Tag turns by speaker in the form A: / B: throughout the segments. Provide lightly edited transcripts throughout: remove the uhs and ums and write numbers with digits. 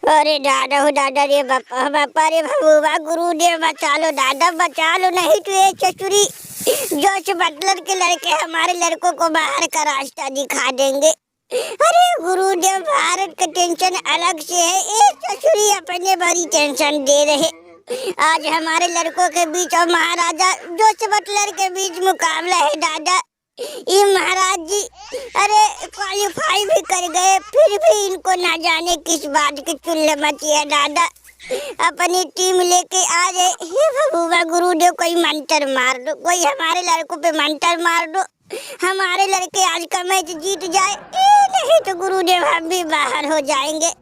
A: अरे दादा हो दादा रे बापा बापा रे भगवा गुरुदेव बचा लो दादा बचा लो, नहीं तो ये चचुरी जोश बटलर के लड़के हमारे लड़कों को बाहर का रास्ता दिखा देंगे। अरे गुरुदेव भारत का टेंशन अलग से है, ये चचुरी अपने बड़ी टेंशन दे रहे। आज हमारे लड़कों के बीच और महाराजा जोश बटलर के बीच मुकाबला है दादा। ये महाराज जी अरे क्वालिफाई भी कर गए, फिर भी इनको ना जाने किस बात की चुल्ल मची है दादा। अपनी टीम लेके आ रहे। हे भगवा गुरुदेव कोई मंत्र मार दो, कोई हमारे लड़कों पे मंत्र मार दो, हमारे लड़के आज का मैच जीत जाए। नहीं तो गुरुदेव हम भी बाहर हो जाएंगे।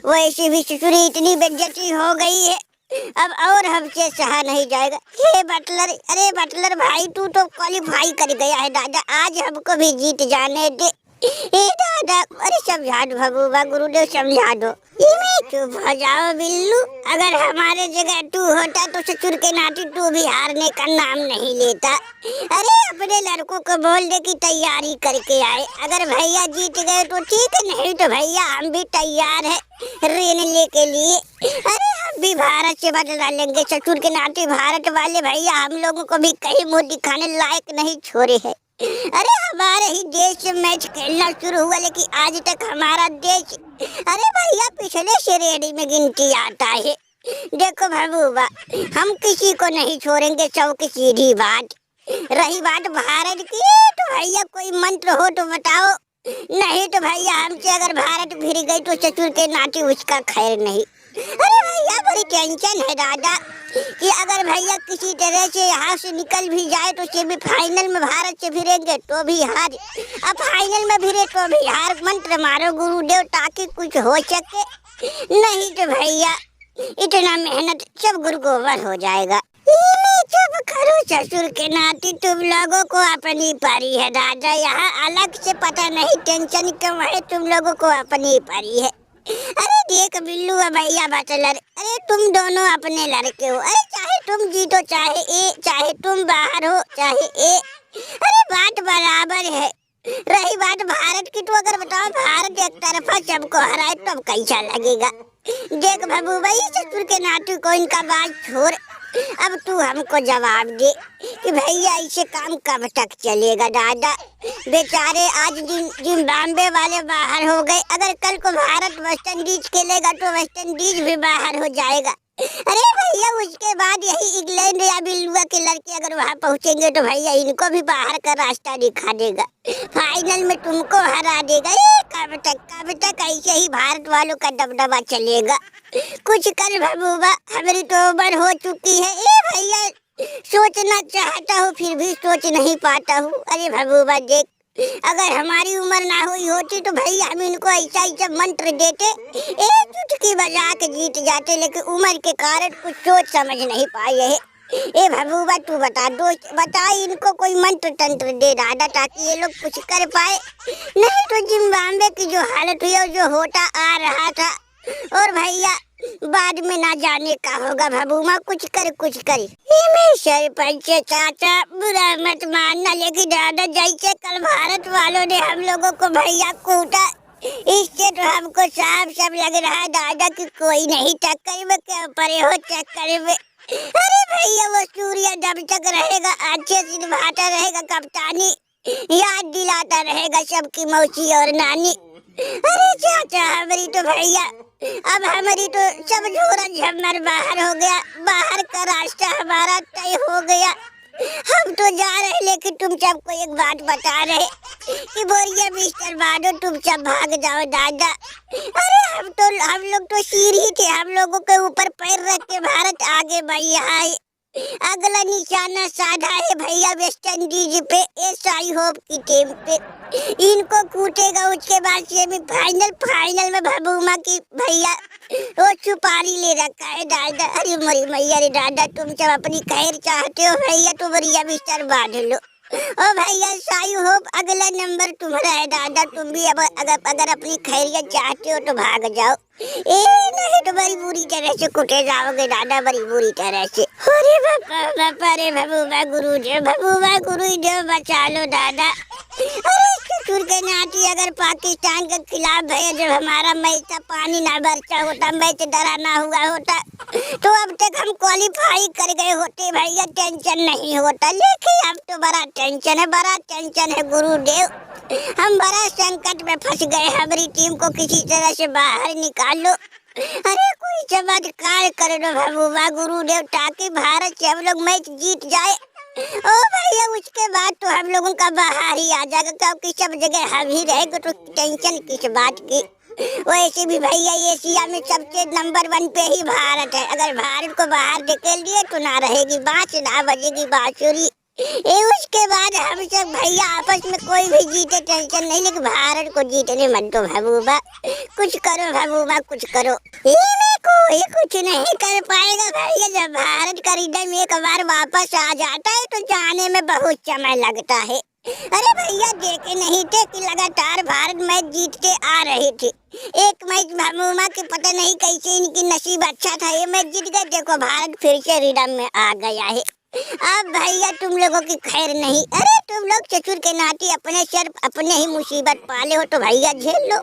A: वैसे भी ससुरी इतनी बेइज्जती हो गई है, अब और हमसे सहा नहीं जाएगा। हे बटलर, अरे बटलर भाई तू तो क्वालिफाई कर गया है दादा, आज हमको भी जीत जाने दे। ए दादा अरे समझा दो भगवा गुरुदेव समझा दो। चुप हो जाओ बिल्लू, अगर हमारे जगह तू होता तो ससुर के नाती तू भी हारने का नाम नहीं लेता। अरे अपने लड़कों को बोल दे कि तैयारी करके आए, अगर भैया जीत गए तो ठीक है, नहीं तो भैया हम भी तैयार है रेनले के लिए। अरे हम भी भारत से बदला लेंगे, ससुर के नाते भारत वाले भैया हम लोगों को भी कहीं मुंह दिखाने लायक नहीं छोड़े है। अरे हमारे ही देश से मैच खेलना शुरू हुआ, लेकिन आज तक हमारा देश अरे भैया पिछले श्रेणी में गिनती आता है। देखो भगवा हम किसी को नहीं छोड़ेंगे, सौ की सीधी बात। रही बात भारत की तो भैया कोई मंत्र हो तो बताओ, नहीं तो भैया हमसे अगर भारत फिर गई तो ससुर के नाते उसका खैर नहीं। अरे भैया बड़ी टेंशन है दादा कि अगर भैया किसी तरह से यहाँ से निकल भी जाए तो सेमीफाइनल में भारत से फिरेंगे तो भी हार, अब फाइनल में फिरे तो भी हार। मंत्र मारो गुरुदेव ताकि कुछ हो सके, नहीं तो भैया इतना मेहनत सब गुरगोबर हो जाएगा। चुप करो ससुर के नाते, तुम लोगों को अपनी परी है दादा, यहाँ अलग से पता नहीं टेंशन क्यों है, तुम लोगों को अपनी परी है। अरे देख बिल्लू भैया बटलर, अरे तुम दोनों अपने लड़के हो, अरे चाहे तुम जीतो चाहे ए, चाहे तुम बाहर हो चाहे ए, अरे बात बराबर है। रही बात भारत की तो अगर बताओ भारत एक तरफा सबको हराए तब कैसा लगेगा। देख बाबू भाई ससुर के नाते को इनका बात छोड़, अब तू हमको जवाब दे कि भैया ऐसे काम कब तक चलेगा दादा। बेचारे आज जिम्बाब्वे वाले बाहर हो गए, अगर कल को भारत वेस्ट इंडीज खेलेगा तो वेस्ट इंडीज भी बाहर हो जाएगा। अरे भैया उसके बाद यही इंग्लैंड या बिल्लुआ के लड़के अगर वहाँ पहुँचेंगे तो भैया इनको भी बाहर का रास्ता दिखा देगा, फाइनल में तुमको हरा देगा। कब तक ऐसे ही भारत वालों का दबदबा चलेगा। कुछ कर भबूबा, हमारी तो उम्र हो चुकी है। ए भैया सोचना चाहता हूँ फिर भी सोच नहीं पाता हूँ। अरे भबूबा देख, अगर हमारी उम्र ना हुई होती तो भैया हम इनको ऐसा ऐसा मंत्र देते, एक चुटकी बजा के जीत जाते, लेकिन उम्र के कारण कुछ सोच समझ नहीं पाए है। ए भबूबा तू बता इनको कोई मंत्र तंत्र दे दादा ताकि ये लोग कुछ कर पाए, नहीं तो जिम्बाब्वे की जो हालत हुई और जो होता आ रहा था और भैया बाद में ना जाने का होगा। भबूमा कुछ कर सरपंच चाचा बुरा मत मानना, लेकिन दादा जैसे कल भारत वालों ने हम लोगों को भैया कूटा, इससे तो हमको साफ सब लग रहा है दादा कि कोई नहीं टक्कर में क्या पड़े हो चक्कर में। अरे भैया वो सूर्य जब तक रहेगा अच्छे से निभाता रहेगा कप्तानी, याद दिलाता रहेगा सबकी मौसी और नानी। अरे चाचा हमारी तो भैया अब हमारी तो सब झोरा झमर बाहर हो गया, बाहर का रास्ता हमारा तय हो गया। हम तो जा रहे, लेकिन तुम सबको एक बात बता रहे कि बोरिया मिस्टर बाडो तुम सब भाग जाओ दादा। अरे हम लोग तो सीढ़ी थे, हम लोगों के ऊपर पैर रख के भारत आगे बढ़ रहा है। अगला निशाना साधा है भैया वेस्ट इंडीज पे, एसआई होप की टीम पे। इनको कूटेगा, उसके बाद फाइनल में भबूमा की भैया वो सुपारी ले रखा है दादा। अरे मरी मैया रे दादा, तुम सब अपनी खैर चाहते हो भैया तो बढ़िया बिस्तर बांध लो। ओ भैया साई होप अगला नंबर तुम्हारा है दादा, तुम भी अब अगर अपनी खैरियत चाहते हो तो भाग जाओ, नहीं तो बड़ी बुरी तरह से कुटे जाओगे दादा, बड़ी बुरी तरह से। अरे बापा रे भबूबा गुरुदेव बचा लो दादा। अरे ससुर के नाती अगर पाकिस्तान के खिलाफ भैया जब हमारा मैच था पानी ना बरसा होता, मैच डरा ना हुआ होता तो अब तक हम क्वालिफाई कर गए होते भैया, टेंशन नहीं होता। लेकिन अब तो बड़ा टेंशन है गुरुदेव। हम बड़ा संकट में फंस गए, हमारी टीम को किसी तरह से बाहर निकालो। अरे कोई चमत्कार कर दो भगवान गुरुदेव, ताकि भारत से हम लोग मैच जीत जाए। ओ भैया उसके बाद तो हम लोगों का बाहर ही आ जाएगा, क्योंकि सब जगह हम ही रहेंगे तो टेंशन किस बात की। वैसे भी भैया एशिया में सबसे नंबर 1 पे ही भारत है। अगर भारत को बाहर निकल दिए तो ना रहेगी बाँस, ना बजेगी बांसुरी। ये उसके बाद हम सब भैया आपस में कोई भी जीते टेंशन नहीं, लेकिन भारत को जीतने मत दो महबूबा। कुछ करो महबूबा, कुछ करो। कोई कुछ नहीं कर पाएगा भैया। जब भारत का रिदम एक बार वापस आ जाता है तो जाने में बहुत समय लगता है। अरे भैया देखे नहीं थे कि लगातार भारत मैच जीतते आ रहे थे। एक मैच महबूबा के पता नहीं कैसे इनकी नसीब अच्छा था, ये मैच जीत गए। देखो भारत फिर से रिदम में आ गया है। अब भैया तुम लोगों की खैर नहीं। अरे तुम लोग ससुर के नाती अपने सर अपने ही मुसीबत पाले हो तो भैया झेल लो।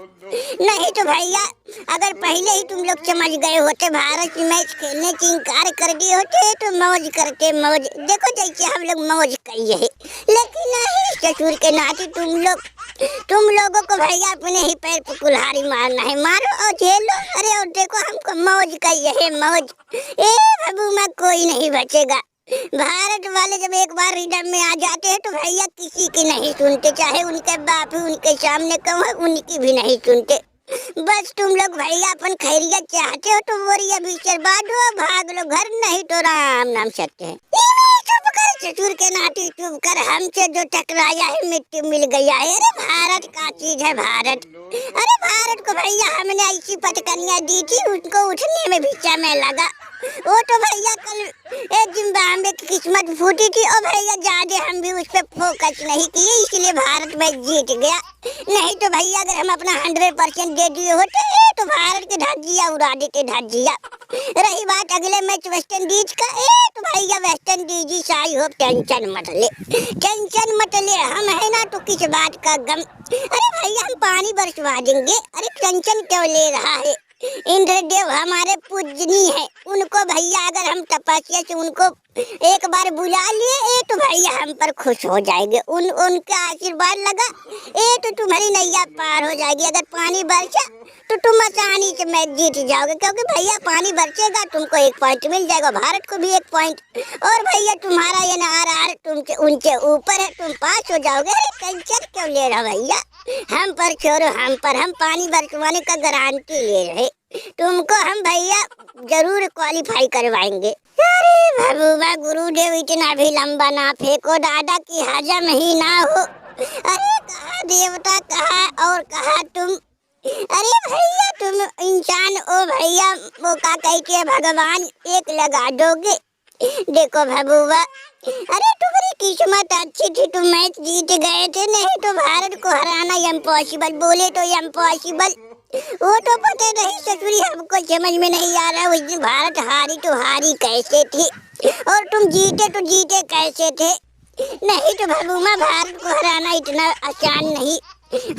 A: नहीं तो भैया अगर पहले ही तुम लोग समझ गए होते, भारत की मैच खेलने की इनकार कर दिए होते तो मौज करते मौज। देखो जैसे हम लोग मौज किए है, लेकिन नहीं ससुर के नाती तुम लोगों को भैया अपने ही पैर पर कुल्हाड़ी मारना है, मारो और झेलो। अरे और देखो हमको मौज किए है मौज। ए भगुमा कोई नहीं बचेगा। भारत वाले जब एक बार रिदम में आ जाते हैं तो भैया किसी की नहीं सुनते, चाहे उनके बाप ही उनके सामने कहो उनकी भी नहीं सुनते। बस तुम लोग भैया अपन खैरियत चाहते हो तो बोरिया भी बर्बाद हो, भाग लो घर, नहीं तो राम नाम सत्य है। चुप कर ससुर के नाती, चुप कर। हमसे जो टकराया है मिट्टी मिल गया है। अरे भारत का चीज है भारत। अरे भारत को भैया हमने ऐसी पटकनियां दी थी, उनको उठने में भी समय लगा। वो तो भैया कल एक जिम्बाब्वे की किस्मत फूटी थी और भैया ज्यादा हम भी उस पर फोकस नहीं किए, इसलिए भारत मैच जीत गया। नहीं तो भैया अगर हम अपना 100% दे दिए होते तो भारत के धज्जिया उड़ा देते धज्जिया। रही बात अगले मैच वेस्ट इंडीज का, तो भैया वेस्ट इंडीज आई हो, टेंशन मत ले। हम है ना तो किस बात का गम। अरे भैया हम पानी बरसवा देंगे। अरे टेंशन क्यों ले रहा है। इंद्रदेव हमारे पूजनीय है, उनको भैया अगर हम तपस्या से उनको एक बार बुला लिए तो भैया हम पर खुश हो जाएंगे। उनका आशीर्वाद लगा तो तुम्हारी नैया पार हो जाएगी। अगर पानी बरसा तो तुम आसानी से मैच जीत जाओगे, क्योंकि भैया पानी बरसेगा तुमको 1 पॉइंट मिल जाएगा, भारत को भी 1 पॉइंट। और भैया तुम्हारा ये NRR तुमसे उनके ऊपर है, तुम पास हो जाओगे। टेंशन क्यों ले रहा भैया, हम पर छोड़ो, हम पानी बरसवाने का गारंटी ले रहे। तुमको हम भैया जरूर क्वालिफाई करवाएंगे। अरे भगवान गुरुदेव इतना भी लंबा ना फेंको दादा की हजम ही ना हो। अरे कहा देवता कहा और कहा तुम। अरे भैया तुम इंसान ओ भैया, वो का कहते हैं भगवान एक लगा दोगे। देखो भगुआ, अरे तुम्हारी किस्मत अच्छी थी, तुम मैच जीत गए थे, नहीं तो भारत को हराना इम्पॉसिबल। बोले तो इम्पॉसिबल, वो तो पता नहीं ससुरी, हमको समझ में नहीं आ रहा उस दिन भारत हारी तो हारी कैसे थी और तुम जीते तो जीते कैसे थे। नहीं तो भगुमा भारत को हराना इतना आसान नहीं।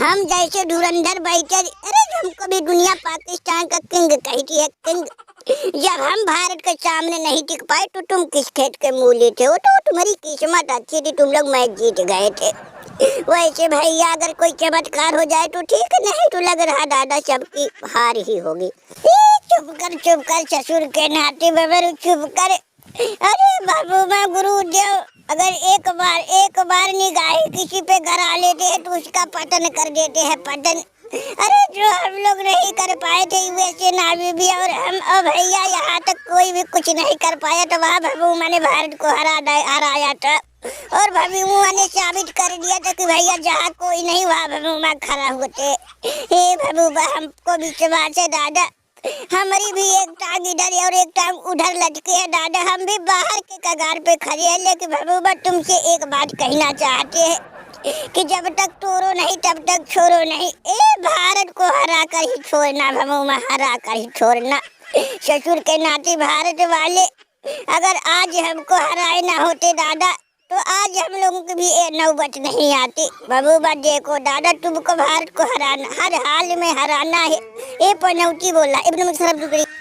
A: हम जैसे धुरंधर बैठे, अरे हमको भी दुनिया पाकिस्तान का किंग कहती है, किंग। जब हम भारत के सामने नहीं टिक पाए तो तुम किस खेत के मूली थे। वो तो तुम्हारी किस्मत अच्छी थी, तुम लोग मैच जीत गए थे। वैसे भैया अगर कोई चमत्कार हो जाए तो ठीक, नहीं तो लग रहा दादा सबकी हार ही होगी। चुप कर ससुर के नाते बबर, चुप कर। अरे बाबूमा गुरुदेव अगर एक बार निगाह किसी पे गरा लेते हैं तो उसका पतन कर देते हैं, पतन। अरे जो हम लोग नहीं कर पाए थे वैसे नावी भी, और हम भैया यहाँ तक कोई भी कुछ नहीं कर पाया, तो वहाँ भगुमा ने भारत को हराया था। और भगुमा ने साबित कर दिया था कि भैया जहाँ कोई नहीं वहाँ भगुमा खड़ा होते। हे भगुमा हमको विश्वास है दादा, हमारी भी एक टांग इधर और एक टांग उधर लटके है दादा, हम भी बाहर के कगार पे खड़े हैं। लेकिन भगुमा तुमसे एक बात कहना चाहते हैं कि जब तक तोड़ो नहीं तब तक छोड़ो नहीं। भारत को हरा कर ही छोड़ना भगुमा, हरा कर ही छोड़ना। ससुर के नाते भारत वाले अगर आज हमको हराए ना होते दादा तो आज हम लोगों की भी ये नौबत नहीं आती। बबूबा देखो दादा, तुमको भारत को हराना, हर हाल में हराना है। ये पनौती बोला इब्न मुशर्रफ